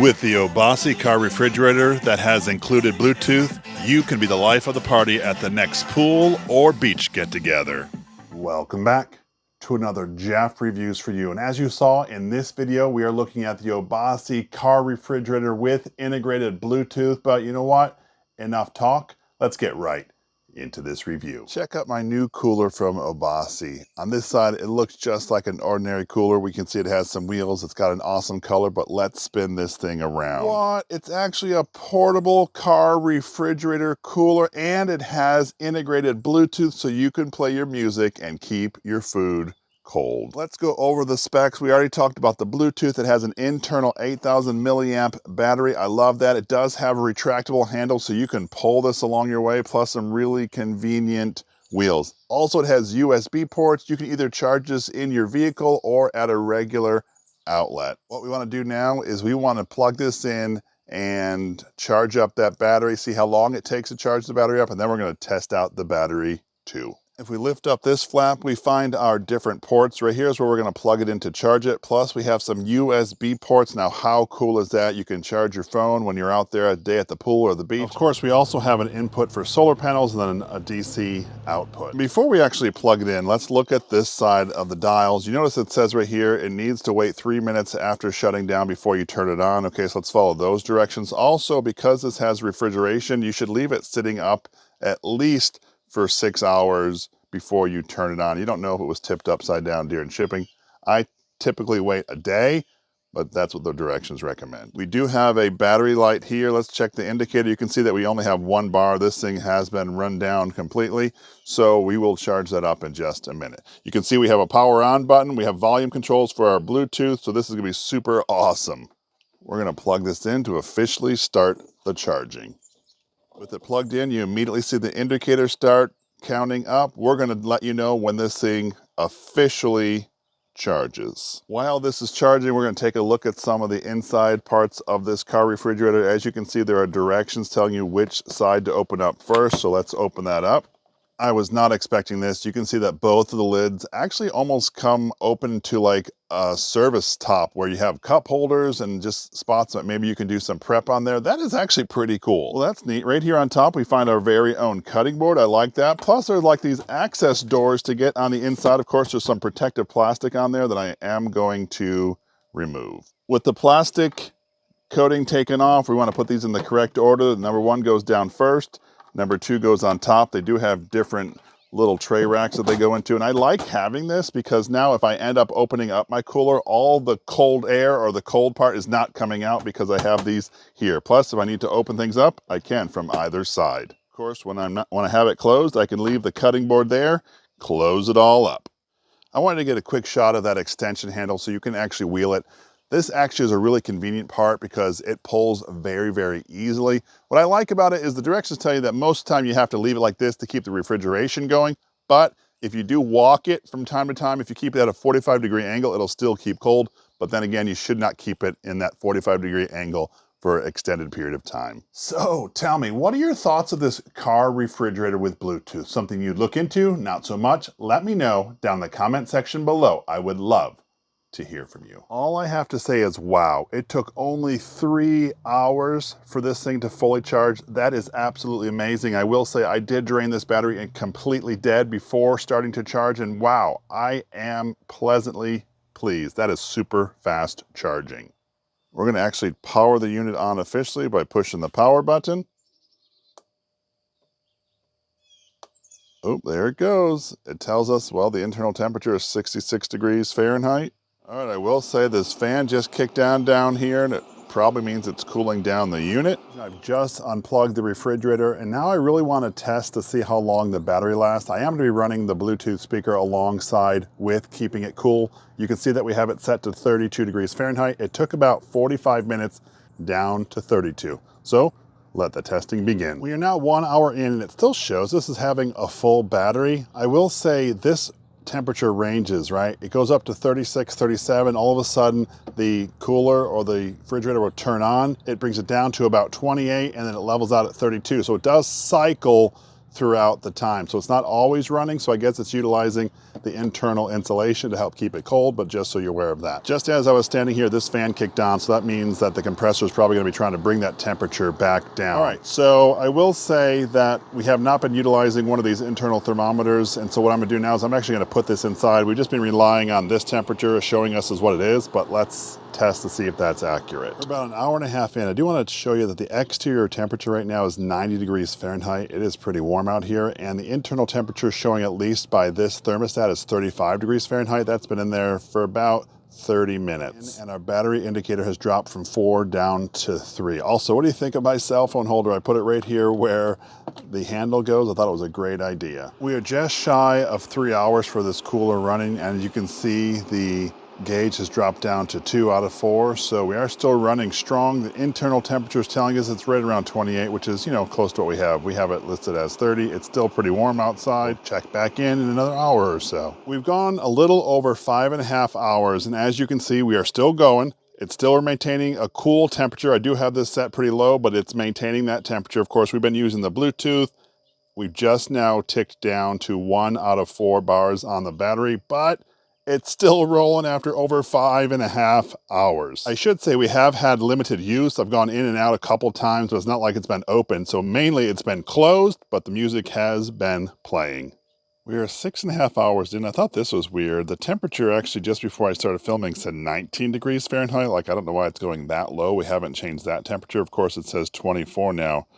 With the AOBOSI Car refrigerator that has included Bluetooth, you can be the life of the party at the next pool or beach get-together. Welcome back to another Jeff Reviews for you. And as you saw in this video, we are looking at the AOBOSI Car refrigerator with integrated Bluetooth. But you know what? Enough talk. Let's get right into this review. Check out my new cooler from AOBOSI. On this side, it looks just like an ordinary cooler. We can see it has some wheels. It's got an awesome color, but let's spin this thing around. What? It's actually a portable car refrigerator cooler, and it has integrated Bluetooth so you can play your music and keep your food cold. Let's go over the specs. We already talked about the Bluetooth. It has an internal 8,000 milliamp battery. I love that. It does have a retractable handle so you can pull this along your way, plus some really convenient wheels. Also, it has USB ports. You can either charge this in your vehicle or at a regular outlet. What we want to do now is we want to plug this in and charge up that battery, see how long it takes to charge the battery up, and then we're going to test out the battery too. If we lift up this flap, we find our different ports. Right here is where we're going to plug it in to charge it. Plus, we have some USB ports. Now, how cool is that? You can charge your phone when you're out there a day at the pool or the beach. Of course, we also have an input for solar panels and then a DC output. Before we actually plug it in, let's look at this side of the dials. You notice it says right here, it needs to wait 3 minutes after shutting down before you turn it on. Okay, so let's follow those directions. Also, because this has refrigeration, you should leave it sitting up at least for 6 hours before you turn it on. You don't know if it was tipped upside down during shipping. I typically wait a day, but that's what the directions recommend. We do have a battery light here. Let's check the indicator. You can see that we only have 1 bar. This thing has been run down completely, so we will charge that up in just a minute. You can see we have a power on button. We have volume controls for our Bluetooth, so this is gonna be super awesome. We're gonna plug this in to officially start the charging. With it plugged in, you immediately see the indicator start counting up. We're going to let you know when this thing officially charges. While this is charging, we're going to take a look at some of the inside parts of this car refrigerator. As you can see, there are directions telling you which side to open up first, so let's open that up. I was not expecting this. You can see that both of the lids actually almost come open to like a service top where you have cup holders and just spots that maybe you can do some prep on there. That is actually pretty cool. Well, that's neat. Right here on top, we find our very own cutting board. I like that. Plus, there's like these access doors to get on the inside. Of course, there's some protective plastic on there that I am going to remove. With the plastic coating taken off, we want to put these in the correct order. Number 1 goes down first. Number 2 goes on top. They do have different little tray racks that they go into. And I like having this because now if I end up opening up my cooler, all the cold air or the cold part is not coming out because I have these here. Plus, if I need to open things up, I can from either side. Of course, when I have it closed, I can leave the cutting board there, close it all up. I wanted to get a quick shot of that extension handle so you can actually wheel it. This actually is a really convenient part because it pulls very, very easily. What I like about it is the directions tell you that most of the time you have to leave it like this to keep the refrigeration going. But if you do walk it from time to time, if you keep it at a 45-degree angle, it'll still keep cold. But then again, you should not keep it in that 45-degree angle for an extended period of time. So tell me, what are your thoughts of this car refrigerator with Bluetooth? Something you'd look into? Not so much? Let me know down in the comment section below. I would love to hear from you. All I have to say is wow, it took only 3 hours for this thing to fully charge. That is absolutely amazing. I will say I did drain this battery and completely dead before starting to charge, and wow, I am pleasantly pleased. That is super fast charging. We're going to actually power the unit on officially by pushing the power button. Oh, there it goes. It tells us, well, the internal temperature is 66 degrees Fahrenheit. All right, I will say this fan just kicked down here, and it probably means it's cooling down the unit. I've just unplugged the refrigerator, and now I really want to test to see how long the battery lasts. I am going to be running the Bluetooth speaker alongside with keeping it cool. You can see that we have it set to 32 degrees Fahrenheit. It took about 45 minutes down to 32. So let the testing begin. We are now 1 hour in, and it still shows this is having a full battery. I will say this temperature ranges, right? It goes up to 36, 37. All of a sudden, the cooler or the refrigerator will turn on. It brings it down to about 28, and then it levels out at 32. So it does cycle throughout the time. So it's not always running, so I guess it's utilizing the internal insulation to help keep it cold, but just so you're aware of that. Just as I was standing here, this fan kicked on, so that means that the compressor is probably going to be trying to bring that temperature back down. All right, so I will say that we have not been utilizing one of these internal thermometers, and so what I'm going to do now is I'm actually going to put this inside. We've just been relying on this temperature showing us as what it is, but let's test to see if that's accurate. We're about an hour and a half in. I do want to show you that the exterior temperature right now is 90 degrees Fahrenheit. It is pretty warm out here, and the internal temperature showing, at least by this thermostat, is 35 degrees Fahrenheit. That's been in there for about 30 minutes. And our battery indicator has dropped from 4 down to 3. Also, what do you think of my cell phone holder? I put it right here where the handle goes. I thought it was a great idea. We are just shy of 3 hours for this cooler running, and as you can see, the gauge has dropped down to 2 out of 4, so we are still running strong. The internal temperature is telling us it's right around 28, which is, you know, close to what we have. We have it listed as 30. It's still pretty warm outside. We'll check back in another hour or so. We've gone a little over 5.5 hours, and as you can see, we are still going. It's still maintaining a cool temperature. I do have this set pretty low, but it's maintaining that temperature. Of course, we've been using the Bluetooth. We've just now ticked down to 1 out of 4 bars on the battery, but it's still rolling after over 5.5 hours. I should say we have had limited use. I've gone in and out a couple times, but it's not like it's been open. So mainly it's been closed, but the music has been playing. We are 6.5 hours in. I thought this was weird. The temperature actually just before I started filming said 19 degrees Fahrenheit. Like, I don't know why it's going that low. We haven't changed that temperature. Of course, it says 24 now.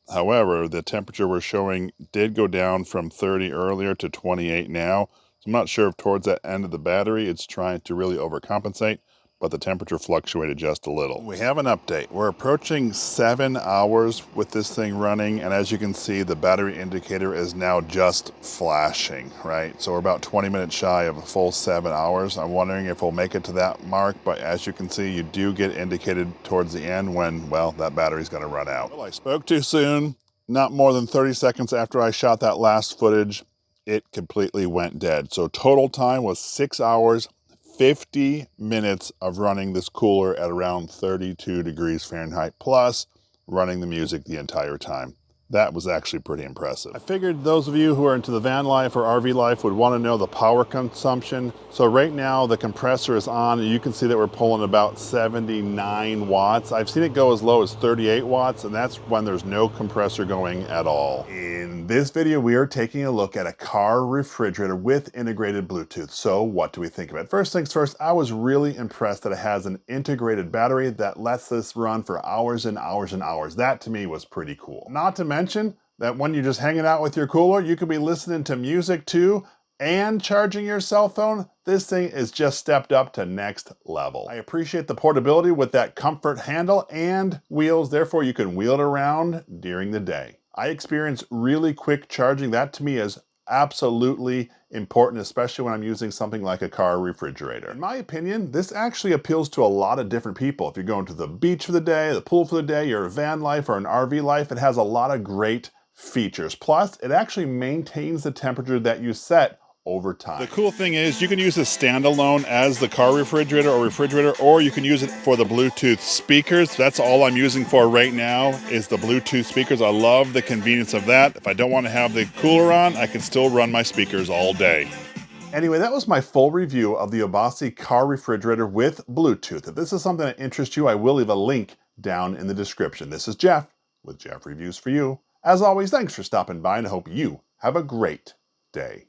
However, the temperature we're showing did go down from 30 earlier to 28 now. So I'm not sure if towards that end of the battery it's trying to really overcompensate, but the temperature fluctuated just a little. We have an update. We're approaching 7 hours with this thing running, and as you can see, the battery indicator is now just flashing, right? So we're about 20 minutes shy of a full 7 hours. I'm wondering if we'll make it to that mark, but as you can see, you do get indicated towards the end when, well, that battery's gonna run out. Well, I spoke too soon. Not more than 30 seconds after I shot that last footage, it completely went dead. So total time was 6 hours, 50 minutes of running this cooler at around 32 degrees Fahrenheit, plus running the music the entire time. That was actually pretty impressive. I figured those of you who are into the van life or RV life would want to know the power consumption. So right now the compressor is on, and you can see that we're pulling about 79 watts. I've seen it go as low as 38 watts, and that's when there's no compressor going at all. In this video, we are taking a look at a car refrigerator with integrated Bluetooth. So what do we think of it? First things first, I was really impressed that it has an integrated battery that lets this run for hours and hours and hours. That to me was pretty cool. Not to mention that when you're just hanging out with your cooler, you could be listening to music too and charging your cell phone. This thing is just stepped up to next level. I appreciate the portability with that comfort handle and wheels, therefore you can wheel it around during the day. I experience really quick charging. That to me is absolutely important, especially when I'm using something like a car refrigerator. In my opinion, this actually appeals to a lot of different people. If you're going to the beach for the day, the pool for the day, your van life or an RV life, it has a lot of great features. Plus, it actually maintains the temperature that you set over time. The cool thing is you can use this standalone as the car refrigerator, or you can use it for the Bluetooth speakers. That's all I'm using for right now is the Bluetooth speakers. I love the convenience of that. If I don't want to have the cooler on, I can still run my speakers all day. Anyway, that was my full review of the AOBOSI car refrigerator with Bluetooth. If this is something that interests you, I will leave a link down in the description. This is Jeff with Jeff Reviews for You. As always, thanks for stopping by, and I hope you have a great day.